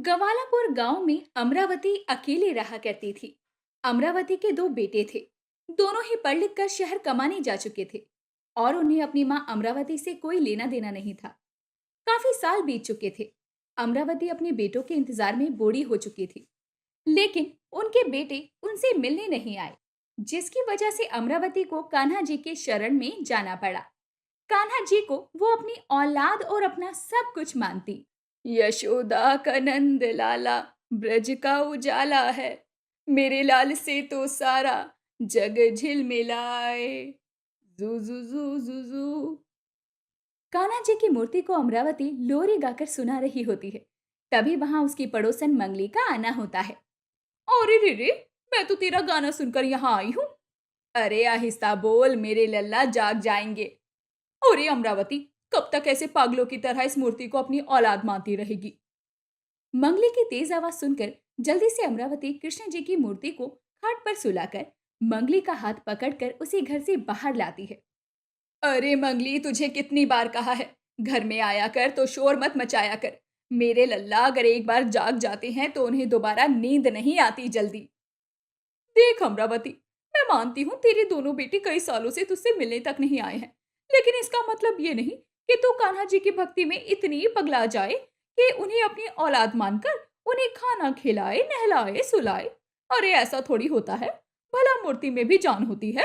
गवालापुर गांव में अमरावती अकेले रहा करती थी। अमरावती के दो बेटे थे। दोनों ही पढ़ लिख कर शहर कमाने जा चुके थे और उन्हें अपनी मां अमरावती से कोई लेना देना नहीं था। काफी साल बीत चुके थे। अमरावती अपने बेटों के इंतजार में बूढ़ी हो चुकी थी, लेकिन उनके बेटे उनसे मिलने नहीं आए, जिसकी वजह से अमरावती को कान्हा जी के शरण में जाना पड़ा। कान्हा जी को वो अपनी औलाद और अपना सब कुछ मानती। यशोदा का नंद लाला, ब्रज का उजाला है, मेरे लाल से तो सारा जग झिलमिलाए। जू जू जू जू जू। कान्हा जी की मूर्ति को अमरावती लोरी गाकर सुना रही होती है। तभी वहां उसकी पड़ोसन मंगली का आना होता है। अरे रे रे, मैं तो तेरा गाना सुनकर यहाँ आई हूँ। अरे आहिस्ता बोल, मेरे लल्ला जाग जाएंगे। अरे अमरावती, कब तक ऐसे पागलों की तरह इस मूर्ति को अपनी औलाद मानती रहेगी? मंगली की तेज आवाज सुनकर जल्दी से अमरावती कृष्ण जी की मूर्ति को खाट पर सुलाकर मंगली का हाथ पकड़कर उसे घर से बाहर लाती है। अरे मंगली, तुझे कितनी बार कहा है, घर में आया कर तो शोर मत मचाया कर। मेरे लल्ला अगर एक बार जाग जाते हैं तो उन्हें दोबारा नींद नहीं आती जल्दी। देख अमरावती, मैं मानती हूँ तेरे दोनों बेटे कई सालों से तुझसे मिलने तक नहीं आए हैं, लेकिन इसका मतलब ये नहीं कि तू कान्हा जी की भक्ति में इतनी पगला जाए कि उन्हें अपनी औलाद मानकर उन्हें खाना खिलाए, नहलाए, सुलाए। अरे ऐसा थोड़ी होता है, भला मूर्ति में भी जान होती है।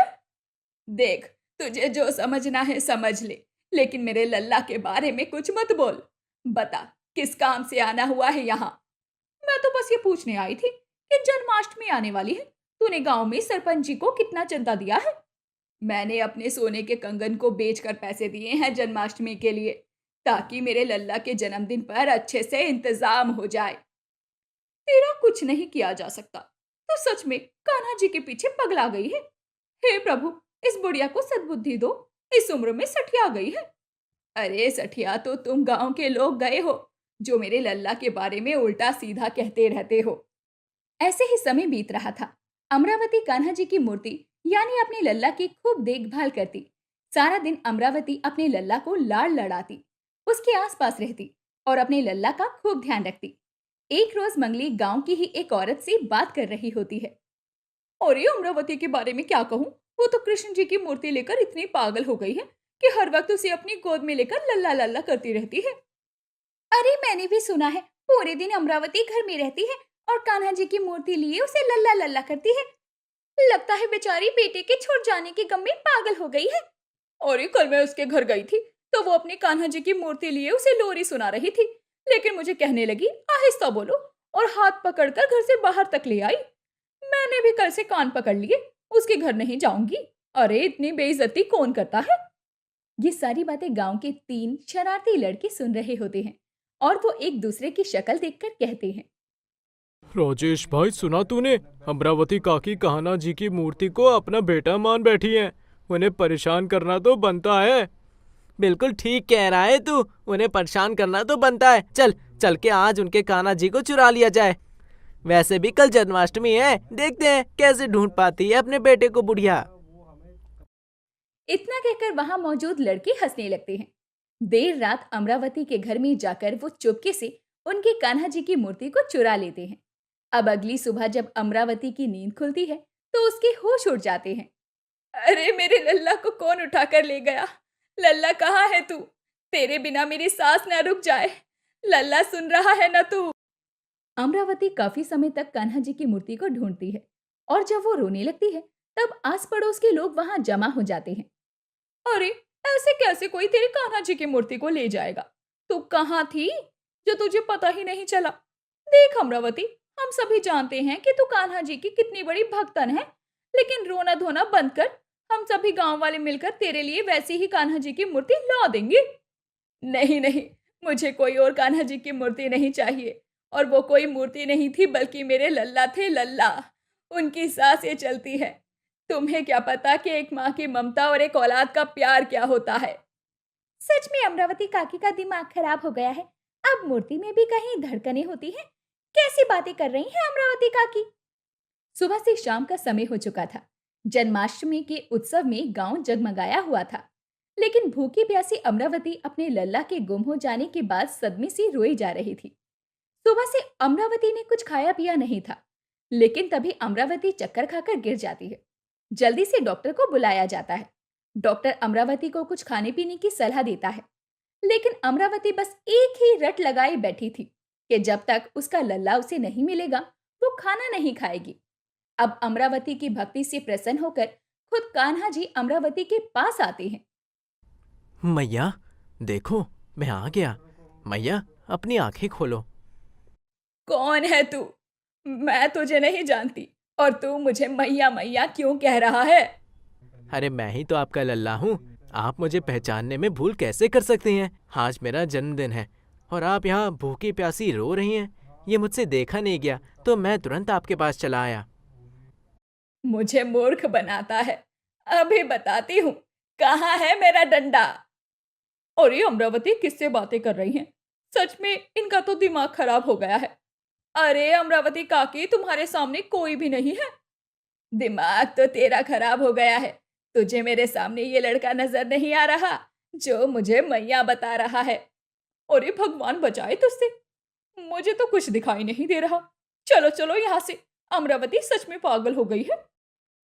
देख, तुझे जो समझना है समझ ले, लेकिन मेरे लल्ला के बारे में कुछ मत बोल। बता, किस काम से आना हुआ है यहाँ? मैं तो बस ये पूछने आई थी कि जन्माष्टमी आने वाली है, तूने गांव में सरपंच जी को कितना चंदा दिया है? मैंने अपने सोने के कंगन को बेचकर पैसे दिए हैं जन्माष्टमी के लिए, ताकि मेरे लल्ला के जन्मदिन पर अच्छे से इंतजाम हो जाए। तेरा कुछ नहीं किया जा सकता। तो सच में कान्हा जी के पीछे पगला गई है। हे प्रभु, इस बुढ़िया को सद्बुद्धि दो, इस उम्र में सठिया गई है। अरे सठिया तो तुम गांव के लोग गए हो, जो मेरे लल्ला के बारे में उल्टा सीधा कहते रहते हो। ऐसे ही समय बीत रहा था। अमरावती कान्हा जी की मूर्ति यानी अपने लल्ला की खूब देखभाल करती। सारा दिन अमरावती अपने लल्ला को लाड़ लड़ाती, उसके आसपास रहती और अपने लल्ला का खूब ध्यान रखती। एक रोज मंगली गांव की ही एक औरत से बात कर रही होती है। और ये अमरावती के बारे में क्या कहूँ, वो तो कृष्ण जी की मूर्ति लेकर इतनी पागल हो गई है कि हर वक्त उसे अपनी गोद में लेकर लल्ला लल्ला करती रहती है। अरे मैंने भी सुना है, पूरे दिन अमरावती घर में रहती है और कान्हा जी की मूर्ति लिए उसे लल्ला लल्ला करती है। लगता है बेचारी बेटे के छूट जाने के गम में पागल हो गई है। और ये कल मैं उसके घर गई थी तो वो अपने कान्हा जी की मूर्ति लिए उसे लोरी सुना रही थी, लेकिन मुझे कहने लगी आहिस्ता बोलो, और हाथ पकड़कर घर से बाहर तक ले आई। मैंने भी कल से कान पकड़ लिए, उसके घर नहीं जाऊंगी। अरे इतनी बेइज्जती कौन करता है? ये सारी बातें गांव के तीन शरारती लड़के सुन रहे होते हैं और वो एक दूसरे की शक्ल देखकर कहते हैं। राजेश भाई, सुना तूने? अमरावती काकी कान्हा जी की मूर्ति को अपना बेटा मान बैठी हैं। उन्हें परेशान करना तो बनता है। बिल्कुल ठीक कह रहा है तू, उन्हें परेशान करना तो बनता है। चल चल के आज उनके कान्हा जी को चुरा लिया जाए। वैसे भी कल जन्माष्टमी है, देखते हैं कैसे ढूंढ पाती है अपने बेटे को बुढ़िया। इतना कहकर वहां मौजूद लड़के हंसने लगते हैं। देर रात अमरावती के घर में जाकर वो चुपके से उनके कान्हा जी की मूर्ति को चुरा लेते हैं। अब अगली सुबह जब अमरावती की नींद खुलती है तो उसके होश उड़ जाते हैं। अरे मेरे लल्ला को कौन उठा कर ले गया? लल्ला कहाँ है तू? तेरे बिना मेरी सांस न रुक जाए। लल्ला सुन रहा है ना तू? अमरावती काफी समय तक कान्हा जी की मूर्ति को ढूंढती है और जब वो रोने लगती है तब आस पड़ोस के लोग वहां जमा हो जाते हैं। अरे ऐसे कैसे कोई तेरे कान्हा जी की मूर्ति को ले जाएगा? तू कहाँ थी जो तुझे पता ही नहीं चला? देख अमरावती, हम सभी जानते हैं कि तू कान्हा जी की कितनी बड़ी भक्तन है, लेकिन रोना धोना बंद कर। हम सभी गांव वाले मिलकर तेरे लिए वैसी ही कान्हा जी की मूर्ति ला देंगे। नहीं नहीं, मुझे कोई और कान्हा जी की मूर्ति नहीं चाहिए। और वो कोई मूर्ति नहीं थी, बल्कि मेरे लल्ला थे, लल्ला। उनकी सांसें चलती है। तुम्हें क्या पता कि एक माँ की ममता और एक औलाद का प्यार क्या होता है? सच में अमरावती काकी का दिमाग खराब हो गया है। अब मूर्ति में भी कहीं धड़कनें होती हैं। कैसी बातें कर रही हैं अमरावती काकी? सुबह से शाम का समय हो चुका था। जन्माष्टमी के उत्सव में गांव जगमगाया हुआ था, लेकिन भूखी प्यासी अमरावती अपने लल्ला के गुम हो जाने के बाद सदमे से रोई जा रही थी। सुबह से अमरावती ने कुछ खाया पिया नहीं था, लेकिन तभी अमरावती चक्कर खाकर गिर जाती है। जल्दी से डॉक्टर को बुलाया जाता है। डॉक्टर अमरावती को कुछ खाने पीने की सलाह देता है, लेकिन अमरावती बस एक ही रट लगाई बैठी थी कि जब तक उसका लल्ला उसे नहीं मिलेगा वो खाना नहीं खाएगी। अब अमरावती की भक्ति से प्रसन्न होकर खुद कान्हा जी अमरावती के पास आते हैं। मैया देखो, मैं आ गया। मैया अपनी आंखें खोलो। कौन है तू? मैं तुझे नहीं जानती और तू मुझे मैया मैया क्यों कह रहा है? अरे मैं ही तो आपका लल्ला हूँ। आप मुझे पहचानने में भूल कैसे कर सकते हैं? आज मेरा जन्मदिन है और आप यहाँ भूखी प्यासी रो रही हैं। ये मुझसे देखा नहीं गया तो मैं तुरंत आपके पास चला आया। मुझे मूर्ख बनाता है। अभी बताती हूँ, कहाँ है मेरा डंडा? और ये अमरावती किससे बातें कर रही हैं? सच में इनका तो दिमाग खराब हो गया है। अरे अमरावती काकी, तुम्हारे सामने कोई भी नहीं है। दिमाग तो तेरा खराब हो गया है। तुझे मेरे सामने ये लड़का नजर नहीं आ रहा जो मुझे मैया बता रहा है? अरे भगवान बचाए तुझसे, मुझे तो कुछ दिखाई नहीं दे रहा। चलो चलो यहाँ से, अमरावती सच में पागल हो गई है।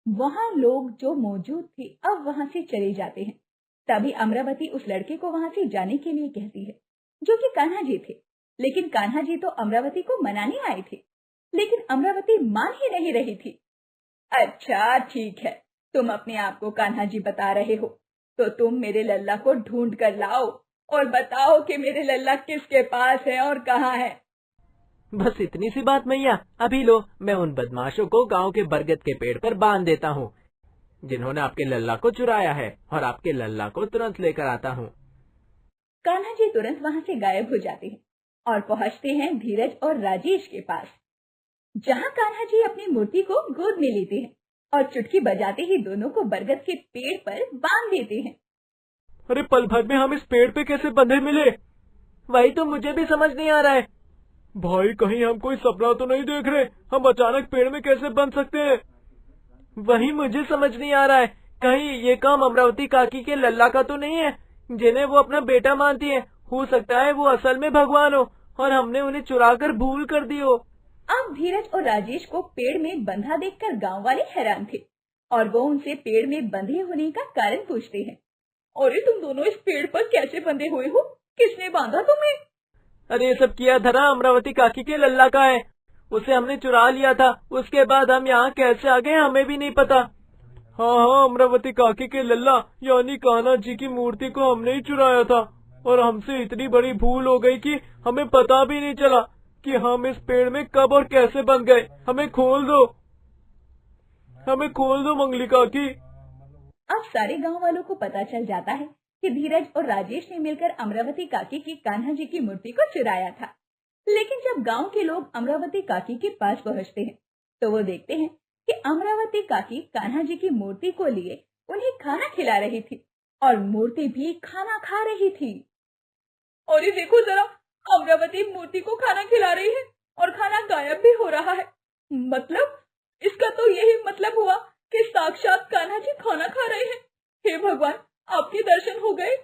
वहां लोग जो मौजूद थे अब वहां से चले जाते हैं। तभी अमरावती उस लड़के को वहां से जाने के लिए कहती है, जो कि कान्हा जी थे। लेकिन कान्हा जी तो अमरावती को मनाने आए थे, लेकिन अमरावती मान ही नहीं रही थी। अच्छा ठीक है, तुम अपने आप को कान्हा जी बता रहे हो, तो तुम मेरे लल्ला को ढूंढ कर लाओ और बताओ कि मेरे लल्ला किसके पास है और कहाँ है। बस इतनी सी बात मैया। अभी लो, मैं उन बदमाशों को गांव के बरगद के पेड़ पर बांध देता हूँ जिन्होंने आपके लल्ला को चुराया है, और आपके लल्ला को तुरंत लेकर आता हूँ। कान्हा जी तुरंत वहां से गायब हो जाते हैं और पहुंचते हैं धीरज और राजेश के पास, जहां कान्हा जी अपनी मूर्ति को गोद में लेते हैं और चुटकी बजाते ही दोनों को बरगद के पेड़ पर बांध देते हैं। अरे पल भर में हम इस पेड़ पे कैसे बंधे मिले? वही तो मुझे भी समझ नहीं आ रहा है। भाई कहीं हम कोई सपना तो नहीं देख रहे? हम अचानक पेड़ में कैसे बंध सकते हैं? वही मुझे समझ नहीं आ रहा है। कहीं ये काम अमरावती काकी के लल्ला का तो नहीं है, जिन्हें वो अपना बेटा मानती है? हो सकता है वो असल में भगवान हो और हमने उन्हें चुराकर भूल कर दी हो। अब धीरज और राजेश को पेड़ में बंधा देखकर गांव वाले हैरान थे और वो उनसे पेड़ में बंधे होने का कारण पूछते हैं। अरे तुम दोनों इस पेड़ पर कैसे बंधे हुए हो? किसने बांधा तुम्हें? अरे ये सब किया धरा अमरावती काकी के लल्ला का है। उसे हमने चुरा लिया था। उसके बाद हम यहाँ कैसे आ गए हमें भी नहीं पता। हाँ हाँ, अमरावती काकी के लल्ला यानी कान्हा जी की मूर्ति को हमने ही चुराया था, और हमसे इतनी बड़ी भूल हो गई कि हमें पता भी नहीं चला कि हम इस पेड़ में कब और कैसे बंध गए। हमें खोल दो, हमें खोल दो मंगली काकी। अब सारे गांव वालों को पता चल जाता है कि धीरज और राजेश ने मिलकर अमरावती काकी की कान्हा जी की मूर्ति को चुराया था। लेकिन जब गांव के लोग अमरावती काकी के पास पहुंचते हैं तो वो देखते हैं कि अमरावती काकी कान्हा जी की मूर्ति को लिए उन्हें खाना खिला रही थी और मूर्ति भी खाना खा रही थी। और ये देखो जरा, अमरावती मूर्ति को खाना खिला रही है और खाना गायब भी हो रहा है। मतलब इसका तो यही मतलब हुआ कि साक्षात कान्हा जी खाना खा रहे हैं। हे भगवान, आपके दर्शन हो गए।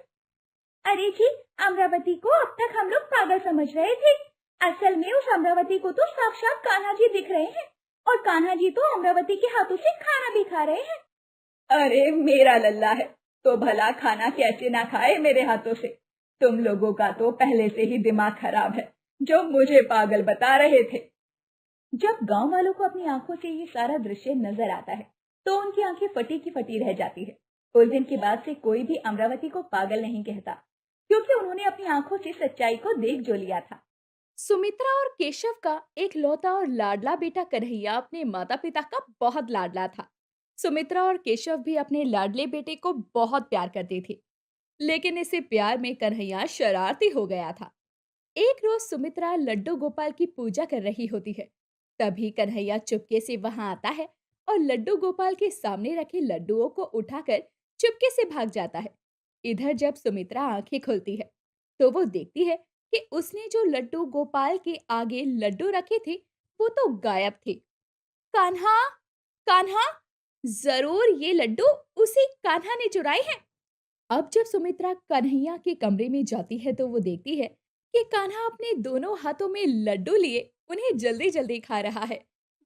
अरे जी, अमरावती को अब तक हम लोग पागल समझ रहे थे। असल में उस अमरावती को तो साक्षात कान्हा जी दिख रहे हैं और कान्हा जी तो अमरावती के हाथों से खाना भी खा रहे हैं। अरे मेरा लल्ला है तो भला खाना कैसे ना खाए मेरे हाथों से? तुम लोगों का तो पहले से ही दिमाग खराब है, जो मुझे पागल बता रहे थे। जब गांव वालों को अपनी आंखों से ये सारा दृश्य नजर आता है तो उनकी आंखें फटी की फटी रह जाती है। उस दिन के बाद से कोई भी अमरावती को पागल नहीं कहता, क्योंकि उन्होंने अपनी आंखों से सच्चाई को देख जो लिया था। सुमित्रा और केशव का एक लौता और लाडला बेटा कन्हैया अपने माता पिता का बहुत लाडला था। सुमित्रा और केशव भी अपने लाडले बेटे को बहुत प्यार करते थे, लेकिन इसे प्यार में कन्हैया शरारती हो गया था। एक रोज सुमित्रा लड्डू गोपाल की पूजा कर रही होती है, तभी कन्हैया चुपके से वहां आता है और लड्डू गोपाल के सामने रखे लड्डुओं को उठाकर चुपके से भाग जाता है। इधर जब सुमित्रा आंखें खोलती है तो वो देखती है कि उसने जो लड्डू गोपाल के आगे लड्डू रखे थे वो तो गायब थे। कान्हा, कान्हा, जरूर ये लड्डू उसी कान्हा ने चुराए हैं। अब जब सुमित्रा कन्हैया के कमरे में जाती है तो वो देखती है कि कान्हा अपने दोनों हाथों में लड्डू लिए उन्हें जल्दी जल्दी खा रहा है।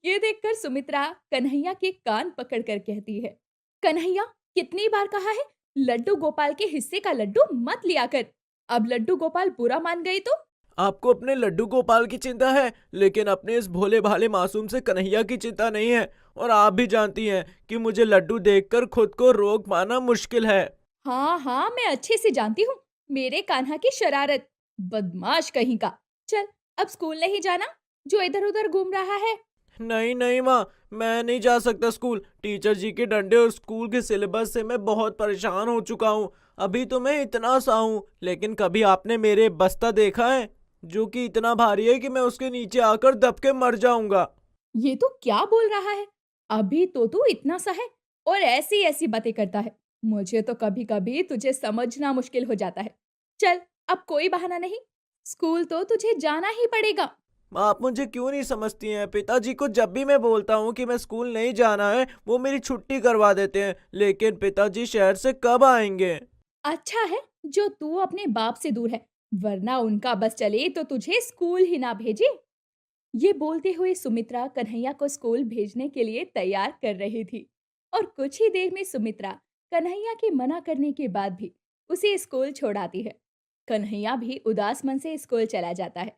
ये देखकर सुमित्रा कन्हैया के कान पकड़कर कहती है, कन्हैया, कितनी बार कहा है, लड्डू गोपाल के हिस्से का लड्डू मत लिया कर। अब लड्डू गोपाल बुरा मान गई तो? आपको अपने लड्डू गोपाल की चिंता है, लेकिन अपने इस भोले भाले मासूम से कन्हैया की चिंता नहीं है। और आप भी जानती हैं कि मुझे लड्डू देखकर खुद को रोक पाना मुश्किल है। हाँ हाँ, मैं अच्छे से जानती हूँ मेरे कान्हा की शरारत। बदमाश कहीं का। चल, अब स्कूल नहीं जाना जो इधर उधर घूम रहा है। नहीं नहीं माँ, मैं नहीं जा सकता स्कूल। टीचर जी के डंडे और स्कूल के सिलेबस से मैं बहुत परेशान हो चुका हूँ। अभी तो मैं इतना सा हूँ, लेकिन कभी आपने मेरे बस्ता देखा है जो कि इतना भारी है कि मैं उसके नीचे आकर दब के मर जाऊंगा। ये तो क्या बोल रहा है? अभी तो तू इतना सा है और ऐसी ऐसी बातें करता है। मुझे तो कभी कभी तुझे समझना मुश्किल हो जाता है। चल, अब कोई बहाना नहीं, स्कूल तो तुझे जाना ही पड़ेगा। आप मुझे क्यों नहीं समझती हैं? पिताजी को जब भी मैं बोलता हूँ कि मैं स्कूल नहीं जाना है, वो मेरी छुट्टी करवा देते हैं। लेकिन पिताजी शहर से कब आएंगे? अच्छा है जो तू अपने बाप से दूर है, वरना उनका बस चले तो तुझे स्कूल ही ना भेजे। ये बोलते हुए सुमित्रा कन्हैया को स्कूल भेजने के लिए तैयार कर रही थी और कुछ ही देर में सुमित्रा कन्हैया के मना करने के बाद भी उसे स्कूल छोड़ाती है। कन्हैया भी उदास मन से स्कूल चला जाता है।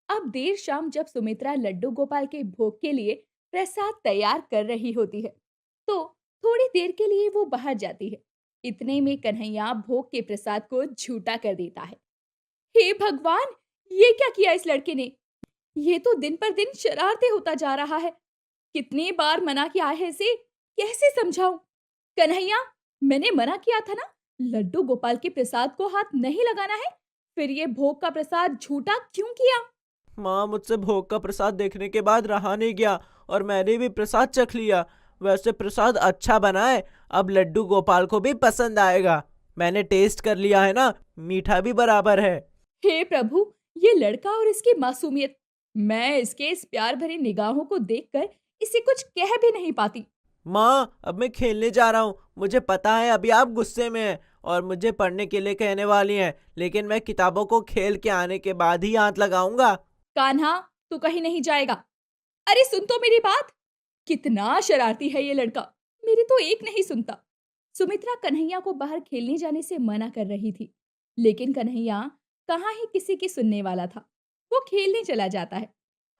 अब देर शाम जब सुमित्रा लड्डू गोपाल के भोग के लिए प्रसाद तैयार कर रही होती है, तो थोड़ी देर के लिए वो बाहर जाती है। इतने में कन्हैया भोग के प्रसाद को झूठा कर देता है। हे भगवान! ये क्या किया इस लड़के ने? ये तो दिन पर दिन शरारते होता जा रहा है। कितनी बार मना किया है इसे, कैसे समझाऊं? कन्हैया, मैंने मना किया था ना, लड्डू गोपाल के प्रसाद को हाथ नहीं लगाना है। फिर ये भोग का प्रसाद झूठा क्यों किया? माँ, मुझसे भोग का प्रसाद देखने के बाद रहा नहीं गया और मैंने भी प्रसाद चख लिया। वैसे प्रसाद अच्छा बना है, अब लड्डू गोपाल को भी पसंद आएगा। मैंने टेस्ट कर लिया है ना, मीठा भी बराबर है। हे प्रभु, ये लड़का और इसकी मासूमियत! मैं इसके इस प्यार भरी निगाहों को देखकर इसे कुछ कह भी नहीं पाती। माँ, अब मैं खेलने जा रहा हूँ। मुझे पता है अभी आप गुस्से में हैं और मुझे पढ़ने के लिए कहने वाली हैं, लेकिन मैं किताबों को खेल के आने के बाद ही हाथ लगाऊंगा। कान्हा, तू कहीं नहीं जाएगा। अरे सुन तो मेरी बात। कितना शरारती है ये लड़का, मेरी तो एक नहीं सुनता। सुमित्रा कन्हैया को बाहर खेलने जाने से मना कर रही थी, लेकिन कन्हैया कहाँ ही किसी की सुनने वाला था। वो खेलने चला जाता है।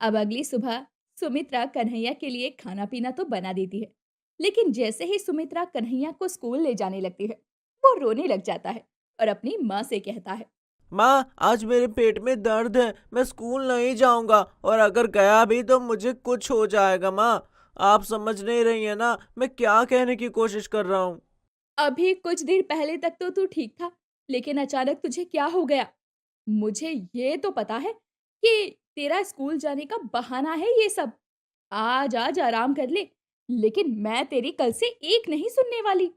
अब अगली सुबह सुमित्रा कन्हैया के लिए खाना पीना तो बना देती है, लेकिन जैसे ही सुमित्रा कन्हैया को स्कूल ले जाने लगती है, वो रोने लग जाता है और अपनी माँ से कहता है, माँ, आज मेरे पेट में दर्द है, मैं स्कूल नहीं जाऊंगा और अगर गया भी तो मुझे कुछ हो जाएगा। माँ, आप समझ नहीं रही है ना मैं क्या कहने की कोशिश कर रहा हूँ। अभी कुछ देर पहले तक तो तू ठीक था, लेकिन अचानक तुझे क्या हो गया? मुझे ये तो पता है कि तेरा स्कूल जाने का बहाना है ये सब। आज आज आराम कर ले, लेकिन मैं तेरी कल से एक नहीं सुनने वाली।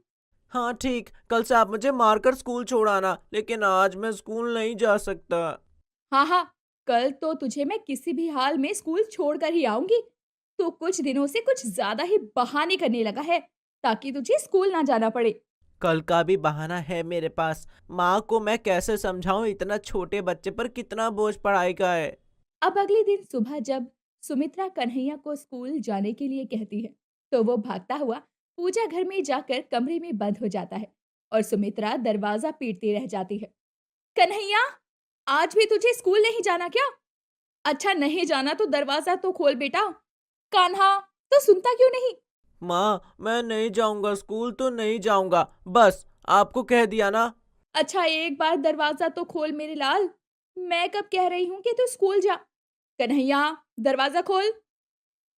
हाँ ठीक, कल से आप मुझे मारकर स्कूल छोड़ाना, लेकिन आज मैं स्कूल नहीं जा सकता। हाँ हाँ, कल तो तुझे मैं किसी भी हाल में स्कूल छोड़कर ही आऊंगी। तो कुछ दिनों से कुछ ज्यादा ही बहाने करने लगा है ताकि तुझे स्कूल ना जाना पड़े। कल का भी बहाना है मेरे पास। माँ को मैं कैसे समझाऊं इतना छोटे बच्चे पर कितना बोझ पढ़ाई का है। अब अगले दिन सुबह जब सुमित्रा कन्हैया को स्कूल जाने के लिए कहती है, तो वो भागता हुआ पूजा घर में जाकर कमरे में बंद हो जाता है और सुमित्रा दरवाजा पीटती रह जाती है। कन्हैया, आज भी तुझे स्कूल नहीं जाना क्या? अच्छा, नहीं जाना तो दरवाजा तो खोल बेटा। कान्हा, तो सुनता क्यों नहीं? माँ, मैं नहीं जाऊंगा, स्कूल तो नहीं जाऊंगा, बस आपको कह दिया ना। अच्छा, एक बार दरवाजा तो खोल मेरे लाल। मैं कब कह रही हूँ कि तू स्कूल जा। कन्हैया, दरवाजा खोल।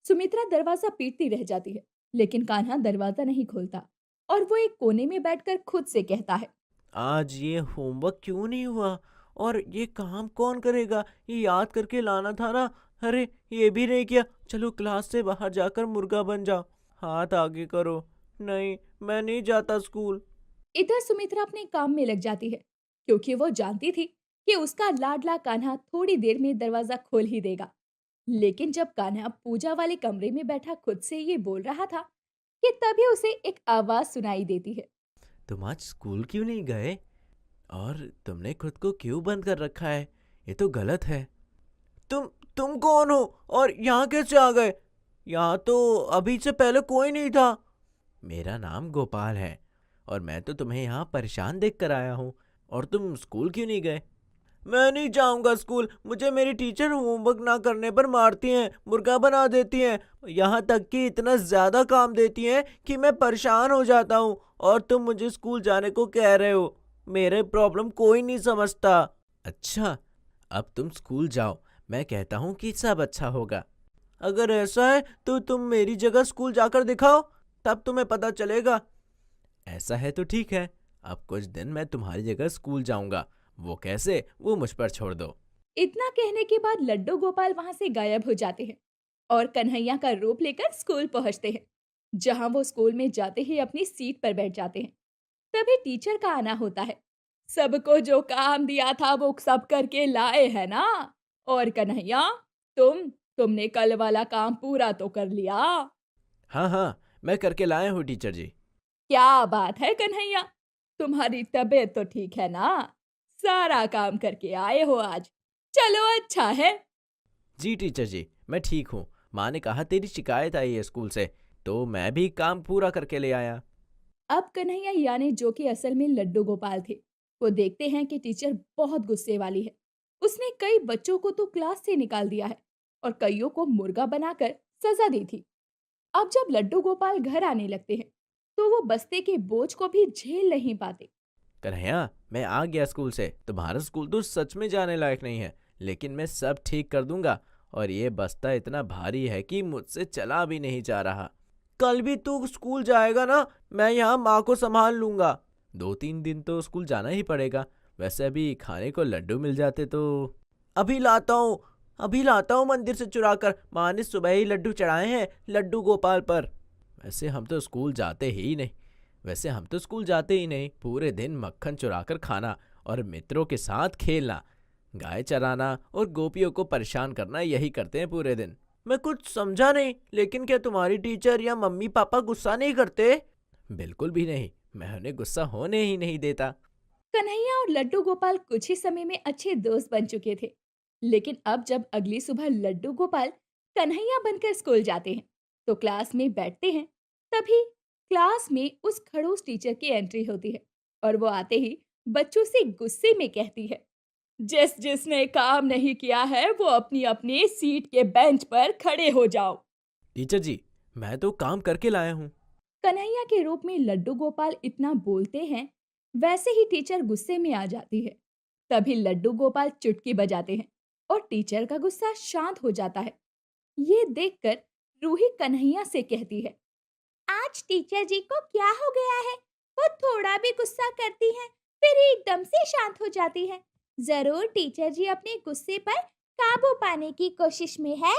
सुमित्रा दरवाजा पीटती रह जाती है, लेकिन कान्हा दरवाजा नहीं खोलता और वो एक कोने में बैठकर खुद से कहता है, आज ये होमवर्क क्यों नहीं हुआ और ये काम कौन करेगा? ये याद करके लाना था ना। अरे, ये भी नहीं किया। चलो क्लास से बाहर जाकर मुर्गा बन जाओ। हाथ आगे करो। नहीं, मैं नहीं जाता स्कूल। इधर सुमित्रा अपने काम में लग जाती है, क्योंकि वो जानती थी कि उसका लाडला कान्हा थोड़ी देर में दरवाजा खोल ही देगा। लेकिन जब कान्हा पूजा वाले कमरे में बैठा खुद से ये बोल रहा था कि तभी उसे एक आवाज सुनाई देती है। तुम आज स्कूल क्यों नहीं गए? और तुमने खुद को क्यों बंद कर रखा है? ये तो गलत है। तुम कौन हो और यहाँ कैसे आ गए? यहाँ तो अभी से पहले कोई नहीं था। मेरा नाम गोपाल है और मैं तो तुम्हें यहाँ परेशान देख कर आया हूँ। और तुम स्कूल क्यों नहीं गए? मैं नहीं जाऊंगा स्कूल। मुझे मेरी टीचर होमवर्क ना करने पर मारती हैं, मुर्गा बना देती हैं, यहाँ तक कि इतना ज्यादा काम देती हैं कि मैं परेशान हो जाता हूँ। और तुम मुझे स्कूल जाने को कह रहे हो? मेरे प्रॉब्लम कोई नहीं समझता। अच्छा, अब तुम स्कूल जाओ। मैं कहता हूँ कि सब अच्छा होगा। अगर ऐसा है तो तुम मेरी जगह स्कूल जाकर दिखाओ, तब तुम्हें पता चलेगा। ऐसा है तो ठीक है, अब कुछ दिन मैं तुम्हारी जगह स्कूल जाऊंगा। वो कैसे, वो मुझ पर छोड़ दो। इतना कहने के बाद लड्डू गोपाल वहां से गायब हो जाते हैं और कन्हैया का रूप लेकर स्कूल पहुंचते हैं, जहां वो स्कूल में जाते ही अपनी सीट पर बैठ जाते हैं। तभी टीचर का आना होता है। सबको जो काम दिया था वो सब करके लाए है ना? और कन्हैया, तुमने कल वाला काम पूरा तो कर लिया। हाँ हाँ, मैं करके लाया हूँ टीचर जी। क्या बात है कन्हैया, तुम्हारी तबीयत तो ठीक है ना? सारा काम करके आए हो आज। चलो अच्छा है। जी टीचर जी, मैं ठीक हूँ। माँ ने कहा तेरी शिकायत आई है स्कूल से, तो मैं भी काम पूरा करके ले आया। अब कन्हैया यानी जो कि असल में लड्डू गोपाल थे, वो देखते हैं कि टीचर बहुत गुस्से वाली है। उसने कई बच्चों को तो क्लास से निकाल दिया है और कईयों को मुर्गा बनाकर सजा दी थी। अब जब लड्डू गोपाल घर आने लगते हैं, तो वो बस्ते के बोझ को भी झेल नहीं पाते। कन्हैया, मैं आ गया स्कूल से। तुम्हारा स्कूल तो सच में जाने लायक नहीं है, लेकिन मैं सब ठीक कर दूंगा। और ये बस्ता इतना भारी है कि मुझसे चला भी नहीं जा रहा। कल भी तू स्कूल जाएगा ना? मैं यहाँ माँ को संभाल लूंगा। 2-3 दिन तो स्कूल जाना ही पड़ेगा। वैसे अभी खाने को लड्डू मिल जाते तो। अभी लाता हूँ मंदिर से चुरा कर। माँ ने सुबह ही लड्डू चढ़ाए हैं लड्डू गोपाल पर। वैसे हम तो स्कूल जाते ही नहीं। पूरे दिन मक्खन चुराकर खाना और मित्रों के साथ खेलना, गाय चराना और गोपियों को परेशान करना, यही करते हैं पूरे दिन। मैं कुछ समझा नहीं, लेकिन क्या तुम्हारी टीचर या मम्मी पापा गुस्सा नहीं करते? बिल्कुल भी नहीं, मैं उन्हें गुस्सा होने ही नहीं देता। कन्हैया और लड्डू गोपाल कुछ ही समय में अच्छे दोस्त बन चुके थे। लेकिन अब जब अगली सुबह लड्डू गोपाल कन्हैया बनकर स्कूल जाते हैं, तो क्लास में बैठते हैं। तभी क्लास में उस खड़ूस टीचर की एंट्री होती है और वो आते ही बच्चों से गुस्से में कहती है, जिसने काम नहीं किया है वो अपनी अपनी सीट के बेंच पर खड़े हो जाओ। टीचर जी, मैं तो काम करके लाया हूँ। कन्हैया के रूप में लड्डू गोपाल इतना बोलते हैं, वैसे ही टीचर गुस्से में आ जाती है। तभी लड्डू गोपाल चुटकी बजाते हैं और टीचर का गुस्सा शांत हो जाता है। ये देखकर रूही कन्हैया से कहती है, आज टीचर जी को क्या हो गया है? वो थोड़ा भी गुस्सा करती हैं, फिर एकदम से शांत हो जाती हैं। जरूर टीचर जी अपने गुस्से पर काबू पाने की कोशिश में है।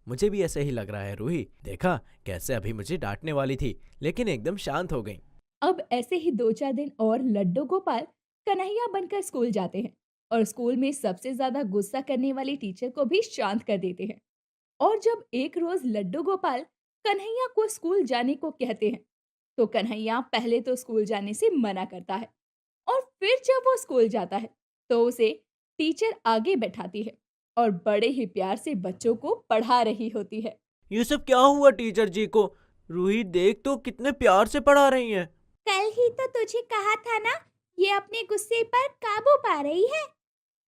मुझे भी ऐसा ही लग रहा है रूही। देखा कैसे अभी मुझे डांटने वाली थी, लेकिन एकदम शांत हो गई। अब ऐसे ही 2-4 दिन और लड्डू गोपाल कन्हैया बनकर स्कूल जाते हैं और स्कूल में सबसे ज्यादा गुस्सा करने वाली टीचर को भी शांत कर देते हैं। और जब एक रोज लड्डू गोपाल कन्हैया को स्कूल जाने को कहते हैं, तो कन्हैया पहले तो स्कूल जाने से मना करता है और फिर जब वो स्कूल जाता है, तो उसे टीचर आगे बैठाती है और बड़े ही प्यार से बच्चों को पढ़ा रही होती है। ये सब क्या हुआ टीचर जी को? रूही देख तो कितने प्यार से पढ़ा रही हैं। कल ही तो तुझे कहा था ना, ये अपने गुस्से पर काबू पा रही है।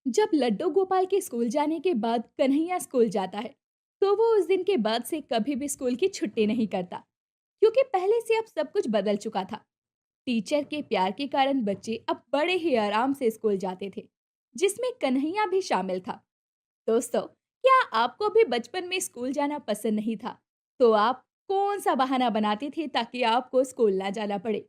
जब लड्डू गोपाल के स्कूल जाने के बाद कन्हैया स्कूल जाता है, तो वो उस दिन के बाद से कभी भी स्कूल की छुट्टी नहीं करता, क्योंकि पहले से अब सब कुछ बदल चुका था। टीचर के प्यार के कारण बच्चे अब बड़े ही आराम से स्कूल जाते थे, जिसमें कन्हैया भी शामिल था। दोस्तों, क्या आपको भी बचपन में स्कूल जाना पसंद नहीं था? तो आप कौन सा बहाना बनाते थे ताकि आपको स्कूल ना जाना पड़े?